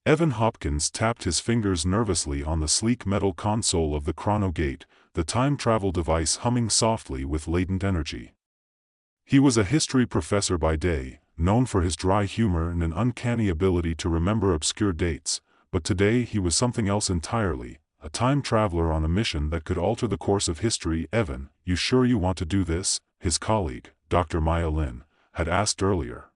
Evan Hopkins tapped his fingers nervously on the sleek metal console of the chronogate, the time travel device humming softly with latent energy. He was a history professor by day, known for his dry humor and an uncanny ability to remember obscure dates, but today he was something else entirely, a time traveler on a mission that could alter the course of history. "Evan, you sure you want to do this?" his colleague, Dr. Maya Lin, had asked earlier.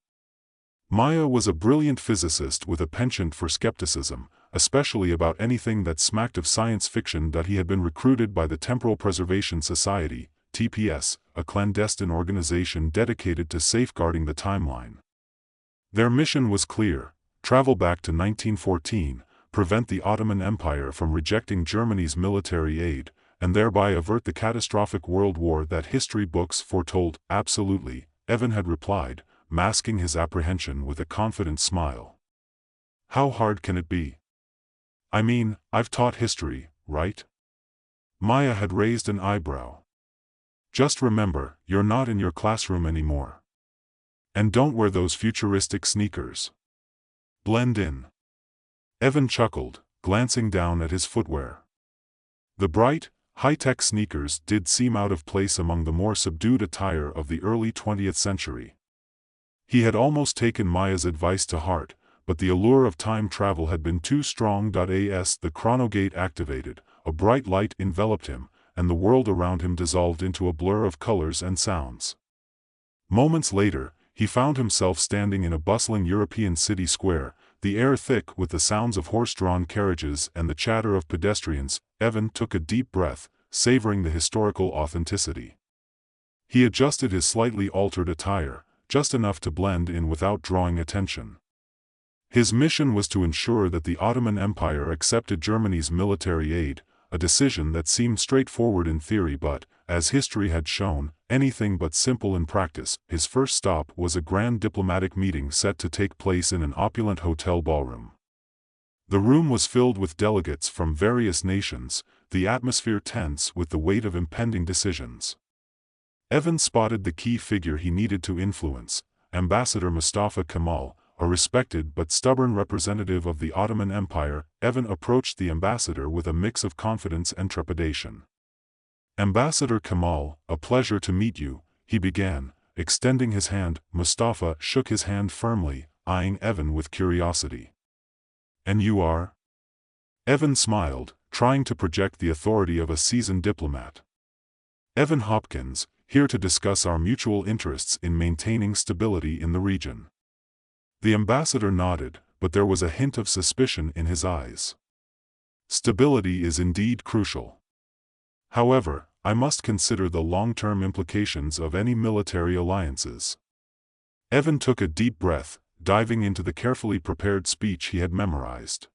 Maya was a brilliant physicist with a penchant for skepticism, especially about anything that smacked of science fiction. He had been recruited by the Temporal Preservation Society, TPS, a clandestine organization dedicated to safeguarding the timeline. Their mission was clear: travel back to 1914, prevent the Ottoman Empire from rejecting Germany's military aid, and thereby avert the catastrophic world war that history books foretold. "Absolutely," Evan had replied, masking his apprehension with a confident smile. "How hard can it be? I mean, I've taught history, right?" Maya had raised an eyebrow. "Just remember, you're not in your classroom anymore. And don't wear those futuristic sneakers. Blend in." Evan chuckled, glancing down at his footwear. The bright, high-tech sneakers did seem out of place among the more subdued attire of the early 20th century. He had almost taken Maya's advice to heart, but the allure of time travel had been too strong. As the chronogate activated, a bright light enveloped him, and the world around him dissolved into a blur of colors and sounds. Moments later, he found himself standing in a bustling European city square, the air thick with the sounds of horse-drawn carriages and the chatter of pedestrians. Evan took a deep breath, savoring the historical authenticity. He adjusted his slightly altered attire, just enough to blend in without drawing attention. His mission was to ensure that the Ottoman Empire accepted Germany's military aid, a decision that seemed straightforward in theory but, as history had shown, anything but simple in practice. His first stop was a grand diplomatic meeting set to take place in an opulent hotel ballroom. The room was filled with delegates from various nations, the atmosphere tense with the weight of impending decisions. Evan spotted the key figure he needed to influence, Ambassador Mustafa Kemal, a respected but stubborn representative of the Ottoman Empire. Evan approached the ambassador with a mix of confidence and trepidation. "Ambassador Kemal, a pleasure to meet you," he began, extending his hand. Mustafa shook his hand firmly, eyeing Evan with curiosity. "And you are?" Evan smiled, trying to project the authority of a seasoned diplomat. "Evan Hopkins, here to discuss our mutual interests in maintaining stability in the region." The ambassador nodded, but there was a hint of suspicion in his eyes. "Stability is indeed crucial. However, I must consider the long-term implications of any military alliances." Evan took a deep breath, diving into the carefully prepared speech he had memorized.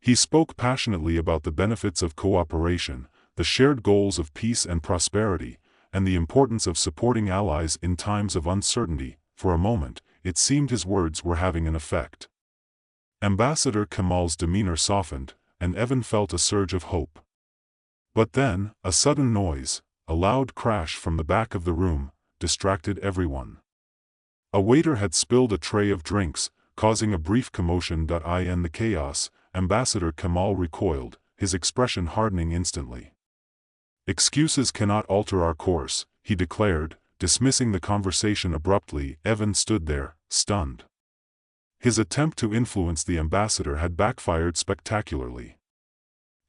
He spoke passionately about the benefits of cooperation, the shared goals of peace and prosperity, and the importance of supporting allies in times of uncertainty. For a moment, it seemed his words were having an effect. Ambassador Kemal's demeanor softened, and Evan felt a surge of hope. But then, a sudden noise, a loud crash from the back of the room, distracted everyone. A waiter had spilled a tray of drinks, causing a brief commotion. In the chaos, Ambassador Kemal recoiled, his expression hardening instantly. "Excuses cannot alter our course," he declared, dismissing the conversation abruptly. Evan stood there, stunned. His attempt to influence the ambassador had backfired spectacularly.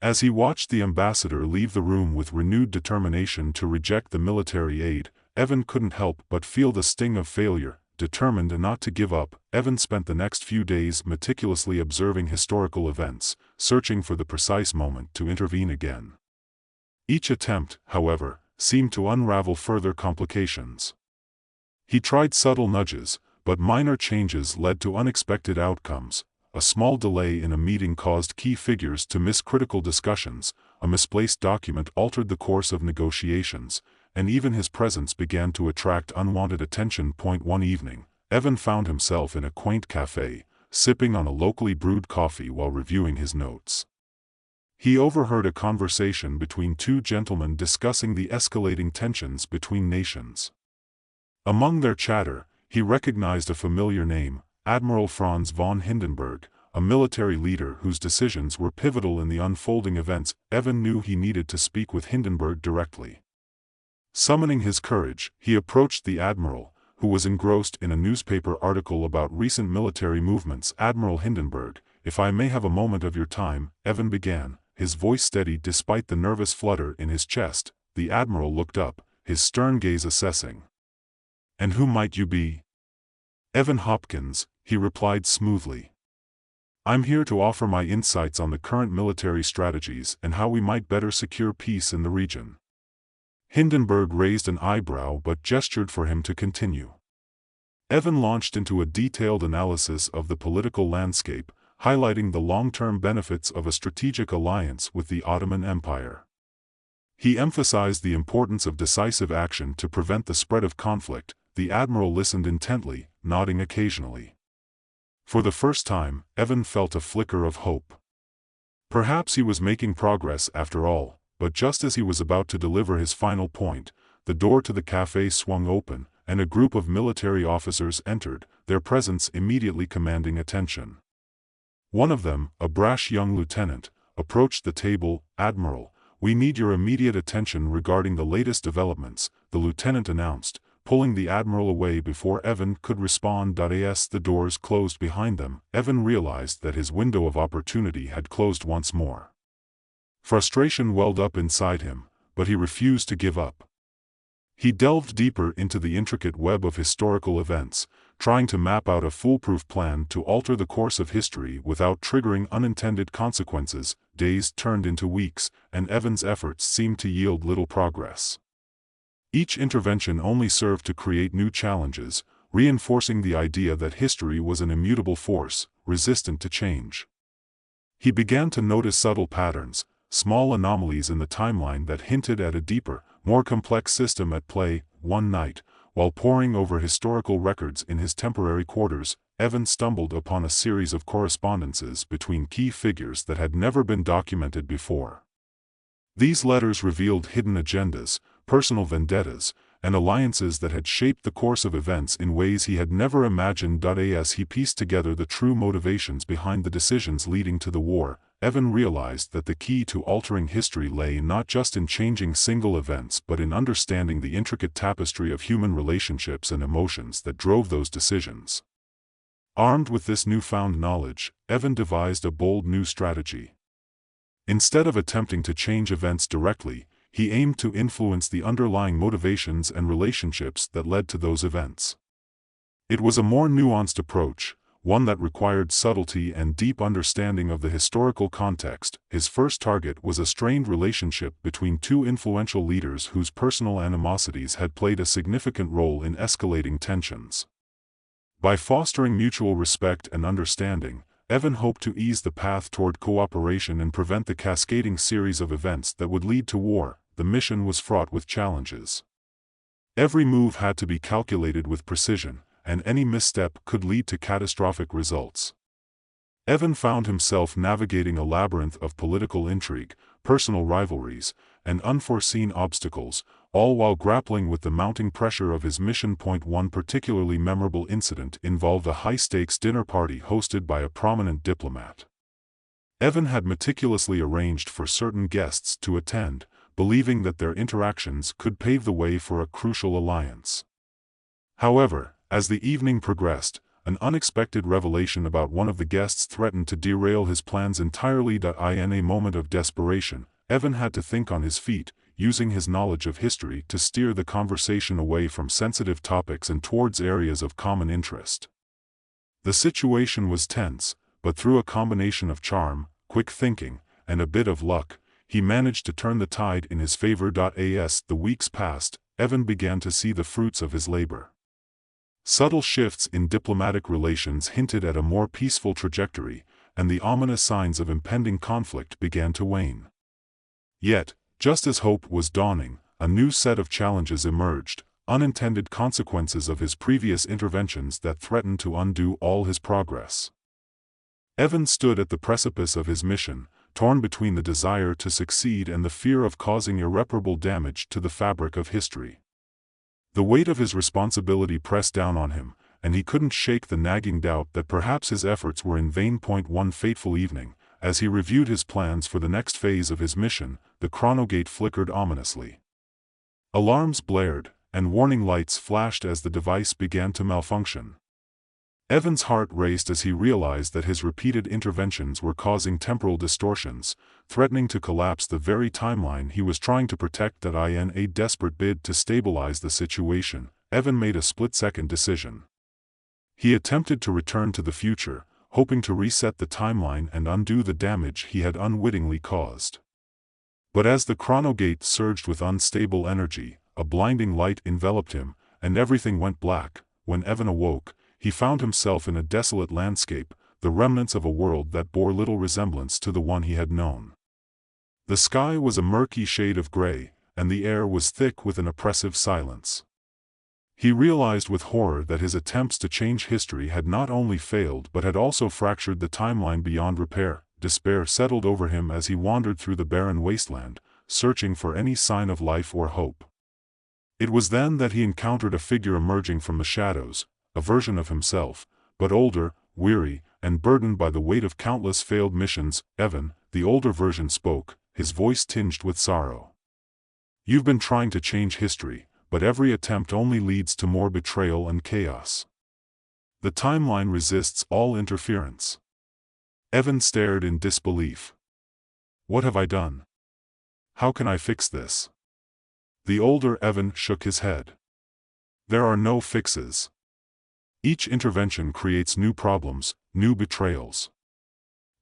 As he watched the ambassador leave the room with renewed determination to reject the military aid, Evan couldn't help but feel the sting of failure. Determined not to give up, Evan spent the next few days meticulously observing historical events, searching for the precise moment to intervene again. Each attempt, however, seemed to unravel further complications. He tried subtle nudges, but minor changes led to unexpected outcomes. A small delay in a meeting caused key figures to miss critical discussions, a misplaced document altered the course of negotiations, and even his presence began to attract unwanted attention. One evening, Evan found himself in a quaint cafe, sipping on a locally brewed coffee while reviewing his notes. He overheard a conversation between two gentlemen discussing the escalating tensions between nations. Among their chatter, he recognized a familiar name, Admiral Franz von Hindenburg, a military leader whose decisions were pivotal in the unfolding events. Evan knew he needed to speak with Hindenburg directly. Summoning his courage, he approached the admiral, who was engrossed in a newspaper article about recent military movements. "Admiral Hindenburg, if I may have a moment of your time," Evan began, his voice steady despite the nervous flutter in his chest. The admiral looked up, his stern gaze assessing. "And who might you be?" "Evan Hopkins," he replied smoothly. "I'm here to offer my insights on the current military strategies and how we might better secure peace in the region." Hindenburg raised an eyebrow but gestured for him to continue. Evan launched into a detailed analysis of the political landscape, highlighting the long-term benefits of a strategic alliance with the Ottoman Empire. He emphasized the importance of decisive action to prevent the spread of conflict. The admiral listened intently, nodding occasionally. For the first time, Evan felt a flicker of hope. Perhaps he was making progress after all, but just as he was about to deliver his final point, the door to the cafe swung open, and a group of military officers entered, their presence immediately commanding attention. One of them, a brash young lieutenant, approached the table. "Admiral, we need your immediate attention regarding the latest developments," the lieutenant announced, pulling the admiral away before Evan could respond. As the doors closed behind them, Evan realized that his window of opportunity had closed once more. Frustration welled up inside him, but he refused to give up. He delved deeper into the intricate web of historical events, trying to map out a foolproof plan to alter the course of history without triggering unintended consequences. Days turned into weeks, and Evan's efforts seemed to yield little progress. Each intervention only served to create new challenges, reinforcing the idea that history was an immutable force, resistant to change. He began to notice subtle patterns, small anomalies in the timeline that hinted at a deeper, more complex system at play. One night, while poring over historical records in his temporary quarters, Evan stumbled upon a series of correspondences between key figures that had never been documented before. These letters revealed hidden agendas, personal vendettas, and alliances that had shaped the course of events in ways he had never imagined. As he pieced together the true motivations behind the decisions leading to the war, Evan realized that the key to altering history lay not just in changing single events but in understanding the intricate tapestry of human relationships and emotions that drove those decisions. Armed with this newfound knowledge, Evan devised a bold new strategy. Instead of attempting to change events directly, he aimed to influence the underlying motivations and relationships that led to those events. It was a more nuanced approach, one that required subtlety and deep understanding of the historical context. His first target was a strained relationship between two influential leaders whose personal animosities had played a significant role in escalating tensions. By fostering mutual respect and understanding, Evan hoped to ease the path toward cooperation and prevent the cascading series of events that would lead to war. The mission was fraught with challenges. Every move had to be calculated with precision, and any misstep could lead to catastrophic results. Evan found himself navigating a labyrinth of political intrigue, personal rivalries, and unforeseen obstacles, all while grappling with the mounting pressure of his mission. One particularly memorable incident involved a high-stakes dinner party hosted by a prominent diplomat. Evan had meticulously arranged for certain guests to attend, believing that their interactions could pave the way for a crucial alliance. However, as the evening progressed, an unexpected revelation about one of the guests threatened to derail his plans entirely. In a moment of desperation, Evan had to think on his feet, using his knowledge of history to steer the conversation away from sensitive topics and towards areas of common interest. The situation was tense, but through a combination of charm, quick thinking, and a bit of luck, he managed to turn the tide in his favor. As the weeks passed, Evan began to see the fruits of his labor. Subtle shifts in diplomatic relations hinted at a more peaceful trajectory, and the ominous signs of impending conflict began to wane. Yet, just as hope was dawning, a new set of challenges emerged, unintended consequences of his previous interventions that threatened to undo all his progress. Evan stood at the precipice of his mission, torn between the desire to succeed and the fear of causing irreparable damage to the fabric of history. The weight of his responsibility pressed down on him, and he couldn't shake the nagging doubt that perhaps his efforts were in vain. One fateful evening, as he reviewed his plans for the next phase of his mission, the chronogate flickered ominously. Alarms blared, and warning lights flashed as the device began to malfunction. Evan's heart raced as he realized that his repeated interventions were causing temporal distortions, threatening to collapse the very timeline he was trying to protect. In a desperate bid to stabilize the situation, Evan made a split-second decision. He attempted to return to the future, hoping to reset the timeline and undo the damage he had unwittingly caused. But as the chronogate surged with unstable energy, a blinding light enveloped him, and everything went black. When Evan awoke, he found himself in a desolate landscape, the remnants of a world that bore little resemblance to the one he had known. The sky was a murky shade of gray, and the air was thick with an oppressive silence. He realized with horror that his attempts to change history had not only failed but had also fractured the timeline beyond repair. Despair settled over him as he wandered through the barren wasteland, searching for any sign of life or hope. It was then that he encountered a figure emerging from the shadows, a version of himself, but older, weary, and burdened by the weight of countless failed missions. Evan, the older version, spoke, his voice tinged with sorrow. "You've been trying to change history, but every attempt only leads to more betrayal and chaos. The timeline resists all interference." Evan stared in disbelief. "What have I done? How can I fix this?" The older Evan shook his head. "There are no fixes. Each intervention creates new problems, new betrayals.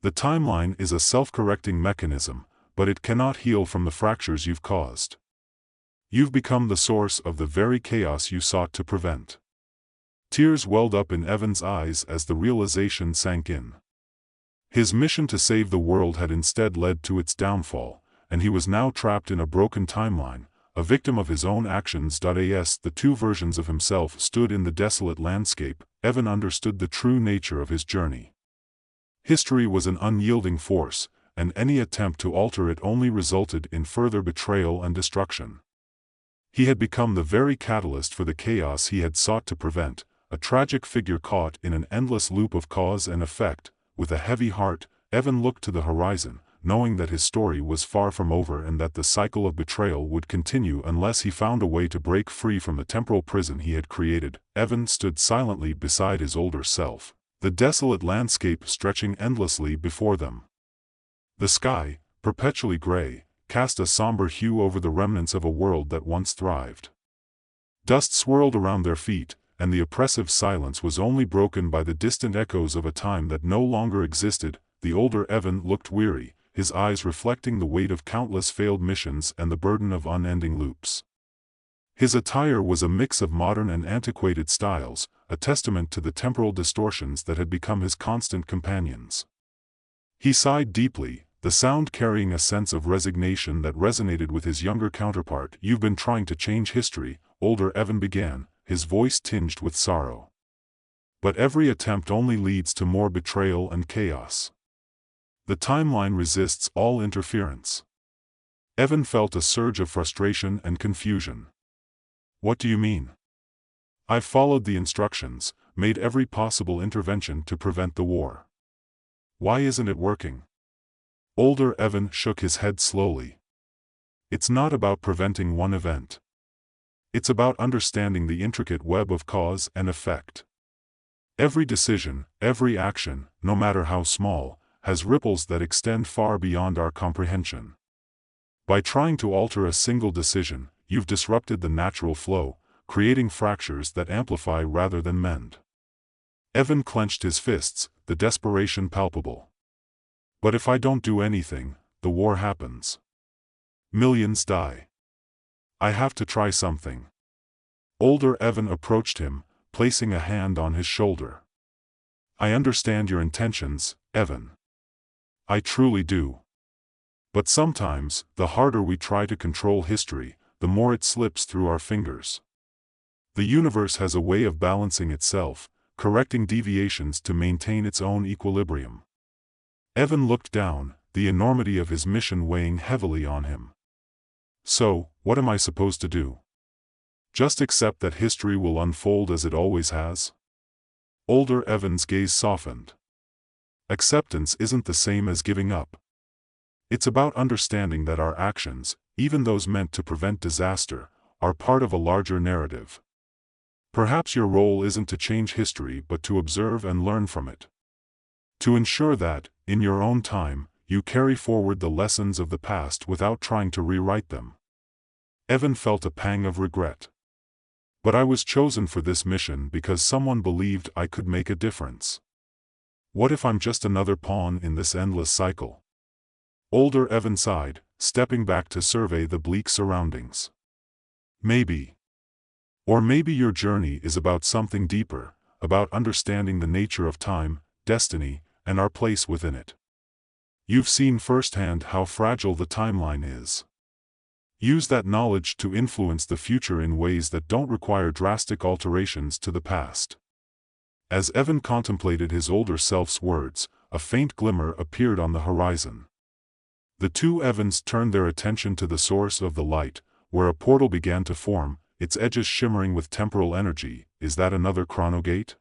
The timeline is a self-correcting mechanism, but it cannot heal from the fractures you've caused. You've become the source of the very chaos you sought to prevent." Tears welled up in Evan's eyes as the realization sank in. His mission to save the world had instead led to its downfall, and he was now trapped in a broken timeline, a victim of his own actions. As the two versions of himself stood in the desolate landscape, Evan understood the true nature of his journey. History was an unyielding force, and any attempt to alter it only resulted in further betrayal and destruction. He had become the very catalyst for the chaos he had sought to prevent, a tragic figure caught in an endless loop of cause and effect. With a heavy heart, Evan looked to the horizon, knowing that his story was far from over and that the cycle of betrayal would continue unless he found a way to break free from the temporal prison he had created. Evan stood silently beside his older self, the desolate landscape stretching endlessly before them. The sky, perpetually gray, cast a somber hue over the remnants of a world that once thrived. Dust swirled around their feet, and the oppressive silence was only broken by the distant echoes of a time that no longer existed. The older Evan looked weary, his eyes reflecting the weight of countless failed missions and the burden of unending loops. His attire was a mix of modern and antiquated styles, a testament to the temporal distortions that had become his constant companions. He sighed deeply, the sound carrying a sense of resignation that resonated with his younger counterpart. "You've been trying to change history," older Evan began, his voice tinged with sorrow. "But every attempt only leads to more betrayal and chaos. The timeline resists all interference." Evan felt a surge of frustration and confusion. "What do you mean?" "I've followed the instructions, made every possible intervention to prevent the war. Why isn't it working?" Older Evan shook his head slowly. "It's not about preventing one event. It's about understanding the intricate web of cause and effect. Every decision, every action, no matter how small, has ripples that extend far beyond our comprehension. By trying to alter a single decision, you've disrupted the natural flow, creating fractures that amplify rather than mend." Evan clenched his fists, the desperation palpable. "But if I don't do anything, the war happens. Millions die. I have to try something." Older Evan approached him, placing a hand on his shoulder. "I understand your intentions, Evan. I truly do. But sometimes, the harder we try to control history, the more it slips through our fingers. The universe has a way of balancing itself, correcting deviations to maintain its own equilibrium." Evan looked down, the enormity of his mission weighing heavily on him. "So, what am I supposed to do? Just accept that history will unfold as it always has?" Older Evan's gaze softened. Acceptance isn't the same as giving up. It's about understanding that our actions, even those meant to prevent disaster, are part of a larger narrative. Perhaps your role isn't to change history but to observe and learn from it. To ensure that, in your own time, you carry forward the lessons of the past without trying to rewrite them. Evan felt a pang of regret. But I was chosen for this mission because someone believed I could make a difference. What if I'm just another pawn in this endless cycle? Older Evan sighed, stepping back to survey the bleak surroundings. Maybe. Or maybe your journey is about something deeper, about understanding the nature of time, destiny, and our place within it. You've seen firsthand how fragile the timeline is. Use that knowledge to influence the future in ways that don't require drastic alterations to the past. As Evan contemplated his older self's words, a faint glimmer appeared on the horizon. The two Evans turned their attention to the source of the light, where a portal began to form, its edges shimmering with temporal energy. Is that another chronogate?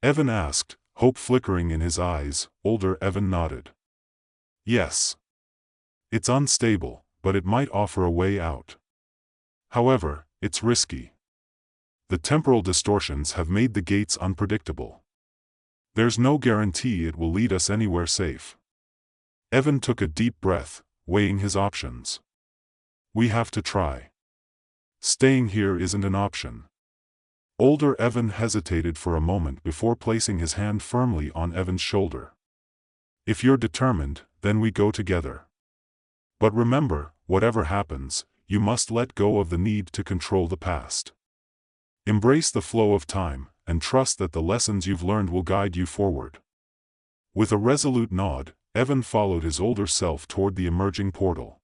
Evan asked, hope flickering in his eyes. Older Evan nodded. Yes. It's unstable, but it might offer a way out. However, it's risky. The temporal distortions have made the gates unpredictable. There's no guarantee it will lead us anywhere safe. Evan took a deep breath, weighing his options. We have to try. Staying here isn't an option. Older Evan hesitated for a moment before placing his hand firmly on Evan's shoulder. If you're determined, then we go together. But remember, whatever happens, you must let go of the need to control the past. Embrace the flow of time, and trust that the lessons you've learned will guide you forward. With a resolute nod, Evan followed his older self toward the emerging portal.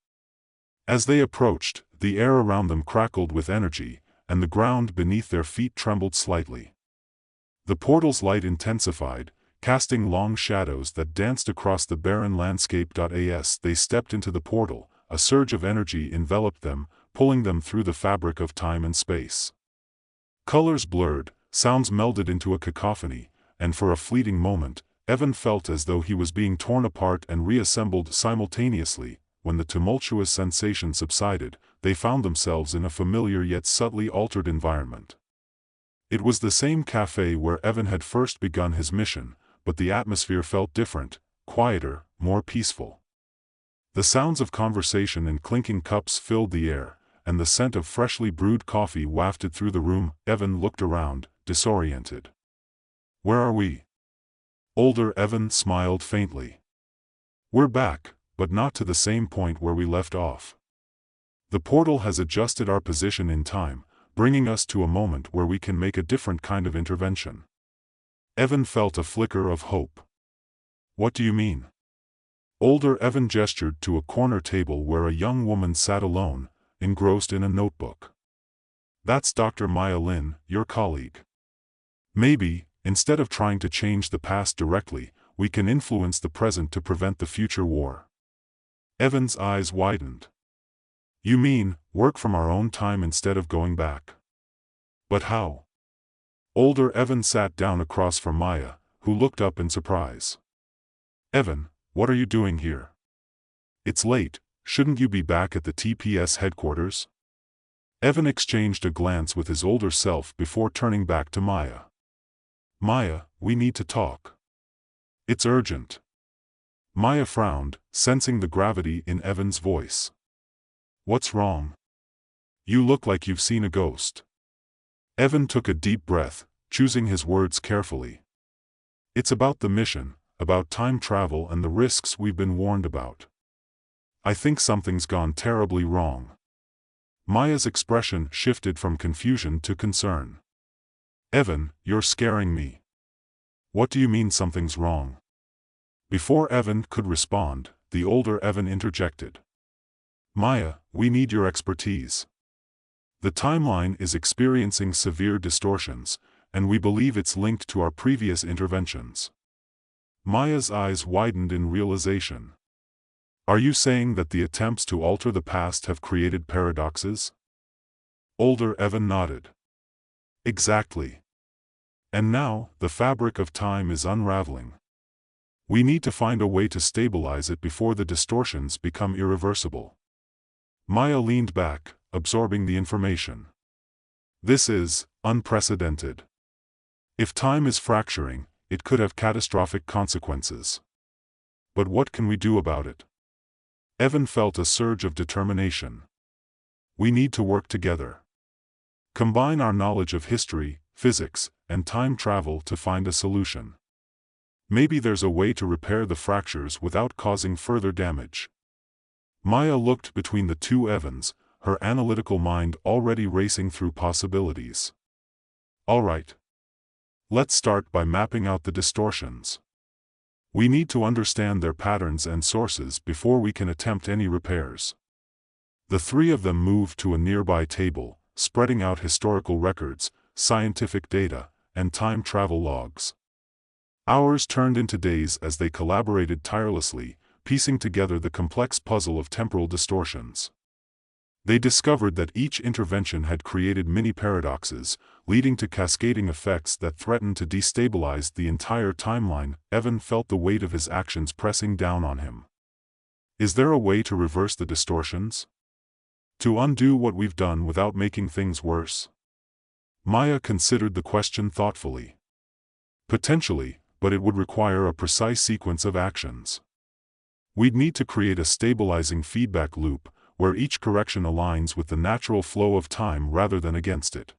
As they approached, the air around them crackled with energy, and the ground beneath their feet trembled slightly. The portal's light intensified, casting long shadows that danced across the barren landscape. As they stepped into the portal, a surge of energy enveloped them, pulling them through the fabric of time and space. Colors blurred, sounds melded into a cacophony, and for a fleeting moment, Evan felt as though he was being torn apart and reassembled simultaneously. When the tumultuous sensation subsided, they found themselves in a familiar yet subtly altered environment. It was the same cafe where Evan had first begun his mission, but the atmosphere felt different, quieter, more peaceful. The sounds of conversation and clinking cups filled the air, and the scent of freshly brewed coffee wafted through the room. Evan looked around, disoriented. Where are we? Older Evan smiled faintly. We're back, but not to the same point where we left off. The portal has adjusted our position in time, bringing us to a moment where we can make a different kind of intervention. Evan felt a flicker of hope. What do you mean? Older Evan gestured to a corner table where a young woman sat alone, engrossed in a notebook. That's Dr. Maya Lin, your colleague. Maybe, instead of trying to change the past directly, we can influence the present to prevent the future war. Evan's eyes widened. You mean, work from our own time instead of going back? But how? Older Evan sat down across from Maya, who looked up in surprise. Evan, what are you doing here? It's late, shouldn't you be back at the TPS headquarters? Evan exchanged a glance with his older self before turning back to Maya. Maya, we need to talk. It's urgent. Maya frowned, sensing the gravity in Evan's voice. What's wrong? You look like you've seen a ghost. Evan took a deep breath, choosing his words carefully. It's about the mission, about time travel and the risks we've been warned about. I think something's gone terribly wrong. Maya's expression shifted from confusion to concern. Evan, you're scaring me. What do you mean something's wrong? Before Evan could respond, the older Evan interjected. Maya, we need your expertise. The timeline is experiencing severe distortions, and we believe it's linked to our previous interventions. Maya's eyes widened in realization. Are you saying that the attempts to alter the past have created paradoxes? Older Evan nodded. Exactly. And now, the fabric of time is unraveling. We need to find a way to stabilize it before the distortions become irreversible. Maya leaned back, absorbing the information. This is unprecedented. If time is fracturing, it could have catastrophic consequences. But what can we do about it? Evan felt a surge of determination. We need to work together. Combine our knowledge of history, physics, and time travel to find a solution. Maybe there's a way to repair the fractures without causing further damage. Maya looked between the two Evans, her analytical mind already racing through possibilities. All right. Let's start by mapping out the distortions. We need to understand their patterns and sources before we can attempt any repairs. The three of them moved to a nearby table, spreading out historical records, scientific data, and time travel logs. Hours turned into days as they collaborated tirelessly, piecing together the complex puzzle of temporal distortions. They discovered that each intervention had created mini-paradoxes, leading to cascading effects that threatened to destabilize the entire timeline. Evan felt the weight of his actions pressing down on him. Is there a way to reverse the distortions? To undo what we've done without making things worse? Maya considered the question thoughtfully. Potentially, but it would require a precise sequence of actions. We'd need to create a stabilizing feedback loop, where each correction aligns with the natural flow of time rather than against it.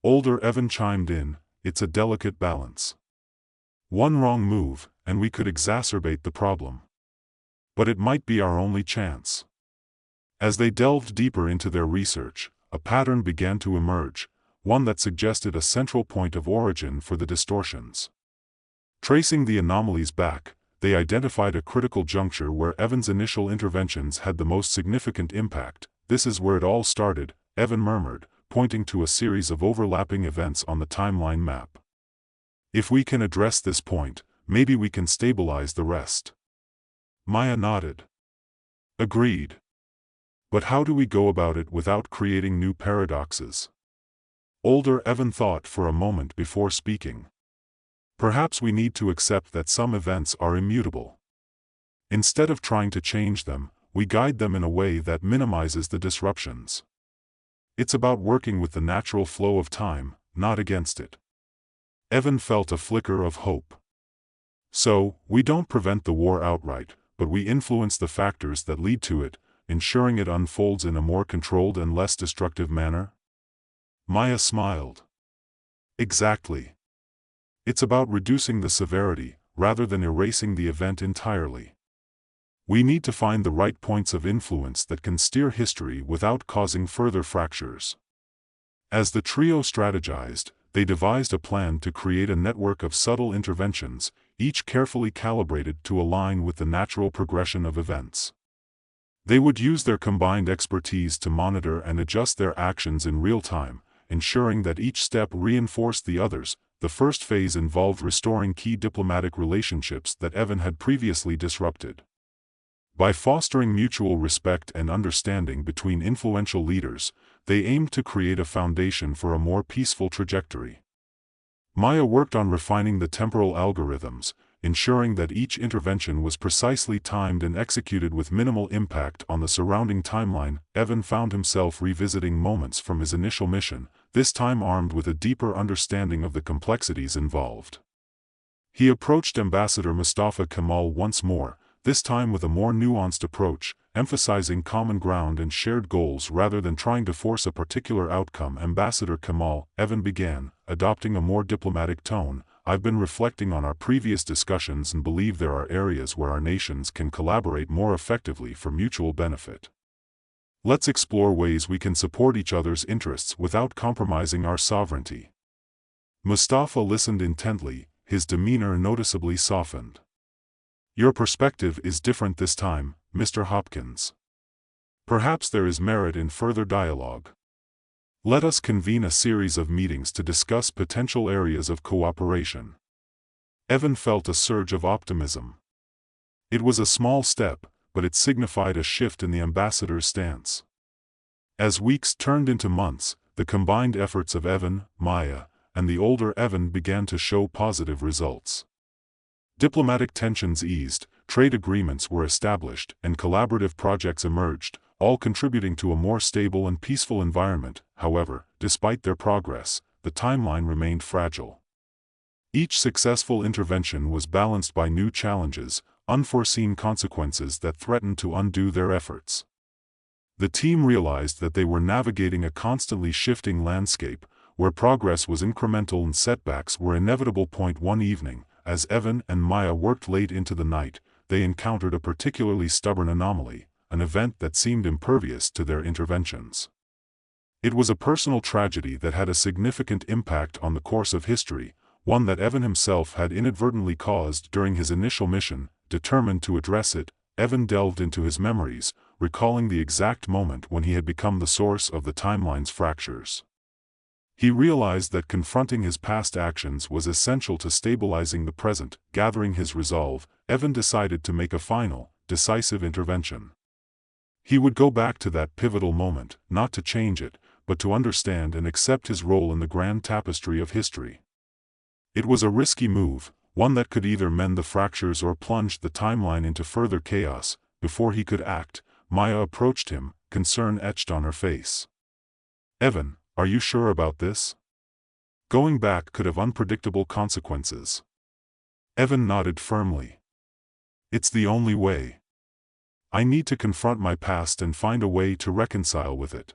Older Evan chimed in, it's a delicate balance. One wrong move, and we could exacerbate the problem. But it might be our only chance. As they delved deeper into their research, a pattern began to emerge, one that suggested a central point of origin for the distortions. Tracing the anomalies back, they identified a critical juncture where Evan's initial interventions had the most significant impact. This is where it all started, Evan murmured, pointing to a series of overlapping events on the timeline map. If we can address this point, maybe we can stabilize the rest. Maya nodded. Agreed. But how do we go about it without creating new paradoxes? Older Evan thought for a moment before speaking. Perhaps we need to accept that some events are immutable. Instead of trying to change them, we guide them in a way that minimizes the disruptions. It's about working with the natural flow of time, not against it. Evan felt a flicker of hope. So, we don't prevent the war outright, but we influence the factors that lead to it, ensuring it unfolds in a more controlled and less destructive manner? Maya smiled. Exactly. It's about reducing the severity, rather than erasing the event entirely. We need to find the right points of influence that can steer history without causing further fractures. As the trio strategized, they devised a plan to create a network of subtle interventions, each carefully calibrated to align with the natural progression of events. They would use their combined expertise to monitor and adjust their actions in real time, ensuring that each step reinforced the others. The first phase involved restoring key diplomatic relationships that Evan had previously disrupted. By fostering mutual respect and understanding between influential leaders, they aimed to create a foundation for a more peaceful trajectory. Maya worked on refining the temporal algorithms, ensuring that each intervention was precisely timed and executed with minimal impact on the surrounding timeline. Evan found himself revisiting moments from his initial mission, this time armed with a deeper understanding of the complexities involved. He approached Ambassador Mustafa Kemal once more, this time with a more nuanced approach, emphasizing common ground and shared goals rather than trying to force a particular outcome. Ambassador Kemal, Evan began, adopting a more diplomatic tone, I've been reflecting on our previous discussions and believe there are areas where our nations can collaborate more effectively for mutual benefit. Let's explore ways we can support each other's interests without compromising our sovereignty. Mustafa listened intently, his demeanor noticeably softened. Your perspective is different this time, Mr. Hopkins. Perhaps there is merit in further dialogue. Let us convene a series of meetings to discuss potential areas of cooperation. Evan felt a surge of optimism. It was a small step, but it signified a shift in the ambassador's stance. As weeks turned into months, the combined efforts of Evan, Maya, and the older Evan began to show positive results. Diplomatic tensions eased, trade agreements were established, and collaborative projects emerged, all contributing to a more stable and peaceful environment. However, despite their progress, the timeline remained fragile. Each successful intervention was balanced by new challenges, unforeseen consequences that threatened to undo their efforts. The team realized that they were navigating a constantly shifting landscape, where progress was incremental and setbacks were inevitable. One evening, as Evan and Maya worked late into the night, they encountered a particularly stubborn anomaly, an event that seemed impervious to their interventions. It was a personal tragedy that had a significant impact on the course of history, one that Evan himself had inadvertently caused during his initial mission. Determined to address it, Evan delved into his memories, recalling the exact moment when he had become the source of the timeline's fractures. He realized that confronting his past actions was essential to stabilizing the present. Gathering his resolve, Evan decided to make a final, decisive intervention. He would go back to that pivotal moment, not to change it, but to understand and accept his role in the grand tapestry of history. It was a risky move, one that could either mend the fractures or plunge the timeline into further chaos. Before he could act, Maya approached him, concern etched on her face. "Evan, are you sure about this? Going back could have unpredictable consequences." Evan nodded firmly. "It's the only way. I need to confront my past and find a way to reconcile with it.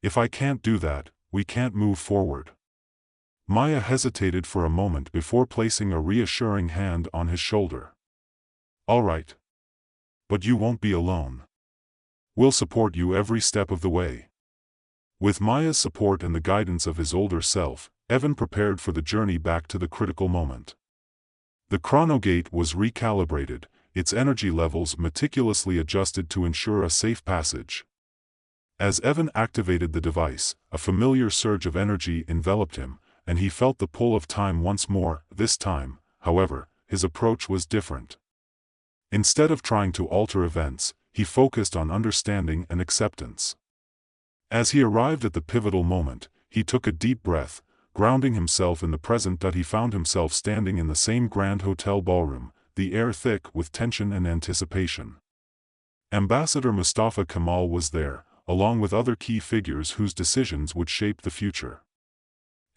If I can't do that, we can't move forward." Maya hesitated for a moment before placing a reassuring hand on his shoulder. "All right. But you won't be alone. We'll support you every step of the way." With Maya's support and the guidance of his older self, Evan prepared for the journey back to the critical moment. The chronogate was recalibrated, its energy levels meticulously adjusted to ensure a safe passage. As Evan activated the device, a familiar surge of energy enveloped him, and he felt the pull of time once more. This time, however, his approach was different. Instead of trying to alter events, he focused on understanding and acceptance. As he arrived at the pivotal moment, he took a deep breath, grounding himself in the present. He found himself standing in the same grand hotel ballroom, the air thick with tension and anticipation. Ambassador Mustafa Kemal was there, along with other key figures whose decisions would shape the future.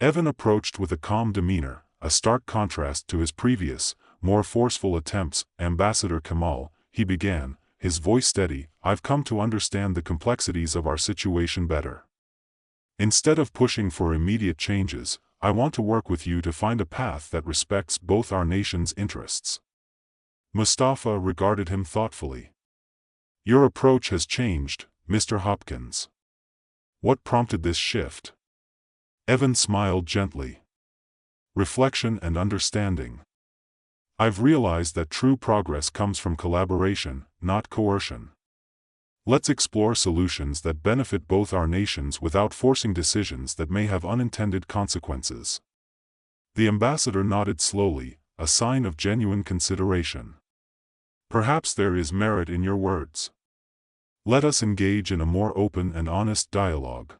Evan approached with a calm demeanor, a stark contrast to his previous, more forceful attempts. "Ambassador Kemal," he began, his voice steady, "I've come to understand the complexities of our situation better. Instead of pushing for immediate changes, I want to work with you to find a path that respects both our nation's interests." Mustafa regarded him thoughtfully. "Your approach has changed, Mr. Hopkins. What prompted this shift?" Evan smiled gently. "Reflection and understanding. I've realized that true progress comes from collaboration, not coercion. Let's explore solutions that benefit both our nations without forcing decisions that may have unintended consequences." The ambassador nodded slowly, a sign of genuine consideration. "Perhaps there is merit in your words. Let us engage in a more open and honest dialogue."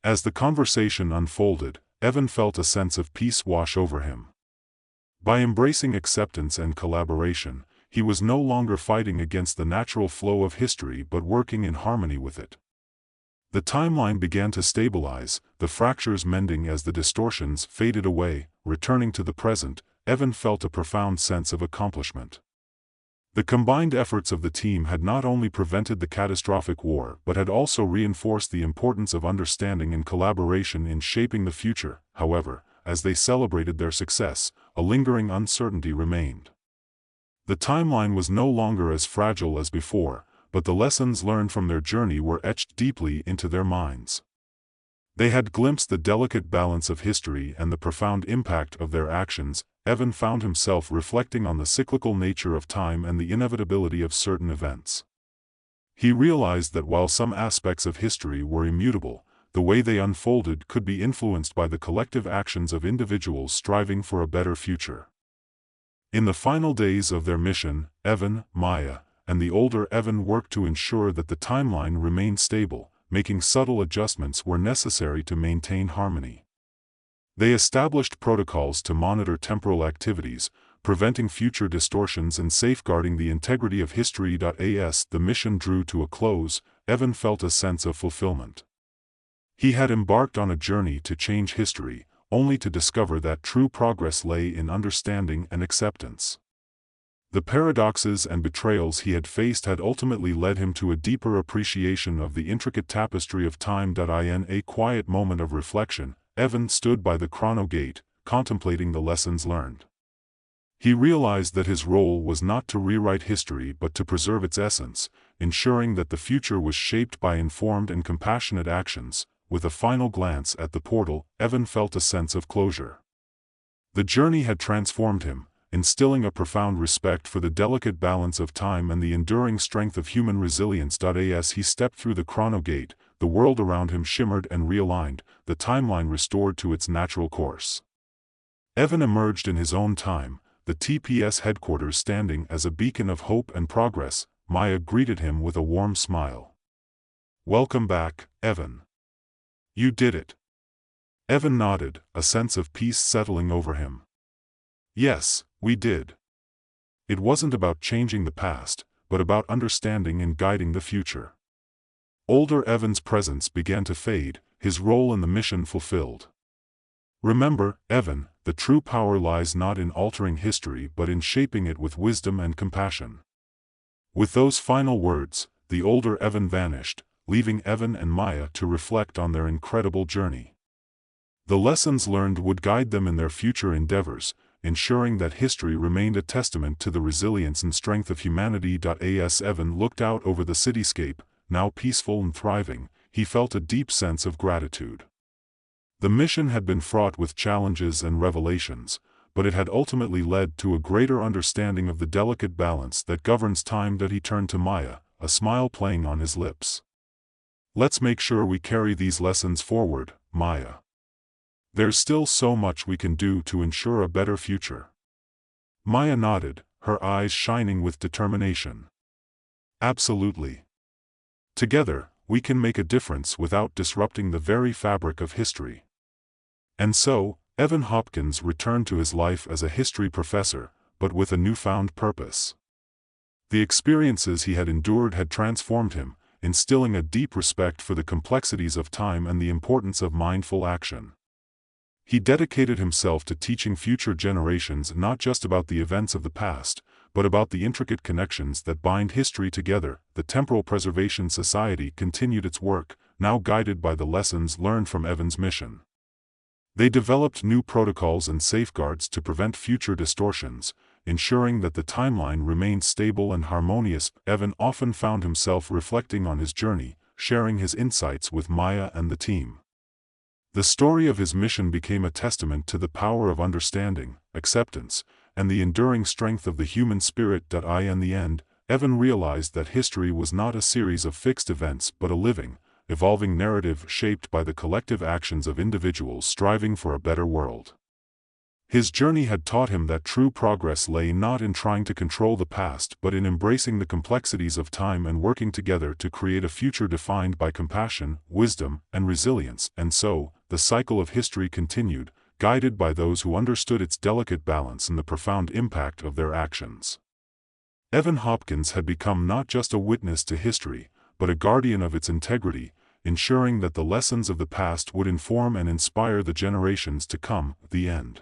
As the conversation unfolded, Evan felt a sense of peace wash over him. By embracing acceptance and collaboration, he was no longer fighting against the natural flow of history but working in harmony with it. The timeline began to stabilize, the fractures mending as the distortions faded away. Returning to the present, Evan felt a profound sense of accomplishment. The combined efforts of the team had not only prevented the catastrophic war but had also reinforced the importance of understanding and collaboration in shaping the future. However, as they celebrated their success, a lingering uncertainty remained. The timeline was no longer as fragile as before, but the lessons learned from their journey were etched deeply into their minds. They had glimpsed the delicate balance of history and the profound impact of their actions. Evan found himself reflecting on the cyclical nature of time and the inevitability of certain events. He realized that while some aspects of history were immutable, the way they unfolded could be influenced by the collective actions of individuals striving for a better future. In the final days of their mission, Evan, Maya, and the older Evan worked to ensure that the timeline remained stable, making subtle adjustments where necessary to maintain harmony. They established protocols to monitor temporal activities, preventing future distortions and safeguarding the integrity of history. As the mission drew to a close, Evan felt a sense of fulfillment. He had embarked on a journey to change history, only to discover that true progress lay in understanding and acceptance. The paradoxes and betrayals he had faced had ultimately led him to a deeper appreciation of the intricate tapestry of time. In a quiet moment of reflection, Evan stood by the chronogate, contemplating the lessons learned. He realized that his role was not to rewrite history but to preserve its essence, ensuring that the future was shaped by informed and compassionate actions. With a final glance at the portal, Evan felt a sense of closure. The journey had transformed him, instilling a profound respect for the delicate balance of time and the enduring strength of human resilience. As he stepped through the chronogate, the world around him shimmered and realigned, the timeline restored to its natural course. Evan emerged in his own time, the TPS headquarters standing as a beacon of hope and progress. Maya greeted him with a warm smile. "Welcome back, Evan. You did it." Evan nodded, a sense of peace settling over him. "Yes, we did. It wasn't about changing the past, but about understanding and guiding the future." Older Evan's presence began to fade, his role in the mission fulfilled. "Remember, Evan, the true power lies not in altering history but in shaping it with wisdom and compassion." With those final words, the older Evan vanished, leaving Evan and Maya to reflect on their incredible journey. The lessons learned would guide them in their future endeavors, ensuring that history remained a testament to the resilience and strength of humanity. As Evan looked out over the cityscape, now peaceful and thriving, he felt a deep sense of gratitude. The mission had been fraught with challenges and revelations, but it had ultimately led to a greater understanding of the delicate balance that governs time. He turned to Maya, a smile playing on his lips. "Let's make sure we carry these lessons forward, Maya. There's still so much we can do to ensure a better future." Maya nodded, her eyes shining with determination. "Absolutely. Together, we can make a difference without disrupting the very fabric of history." And so, Evan Hopkins returned to his life as a history professor, but with a newfound purpose. The experiences he had endured had transformed him, instilling a deep respect for the complexities of time and the importance of mindful action. He dedicated himself to teaching future generations not just about the events of the past, but about the intricate connections that bind history together. The Temporal Preservation Society continued its work, now guided by the lessons learned from Evan's mission. They developed new protocols and safeguards to prevent future distortions, ensuring that the timeline remained stable and harmonious. Evan often found himself reflecting on his journey, sharing his insights with Maya and the team. The story of his mission became a testament to the power of understanding, acceptance, and the enduring strength of the human spirit. In the end, Evan realized that history was not a series of fixed events but a living, evolving narrative shaped by the collective actions of individuals striving for a better world. His journey had taught him that true progress lay not in trying to control the past but in embracing the complexities of time and working together to create a future defined by compassion, wisdom, and resilience. And so, the cycle of history continued, guided by those who understood its delicate balance and the profound impact of their actions. Evan Hopkins had become not just a witness to history, but a guardian of its integrity, ensuring that the lessons of the past would inform and inspire the generations to come. The end.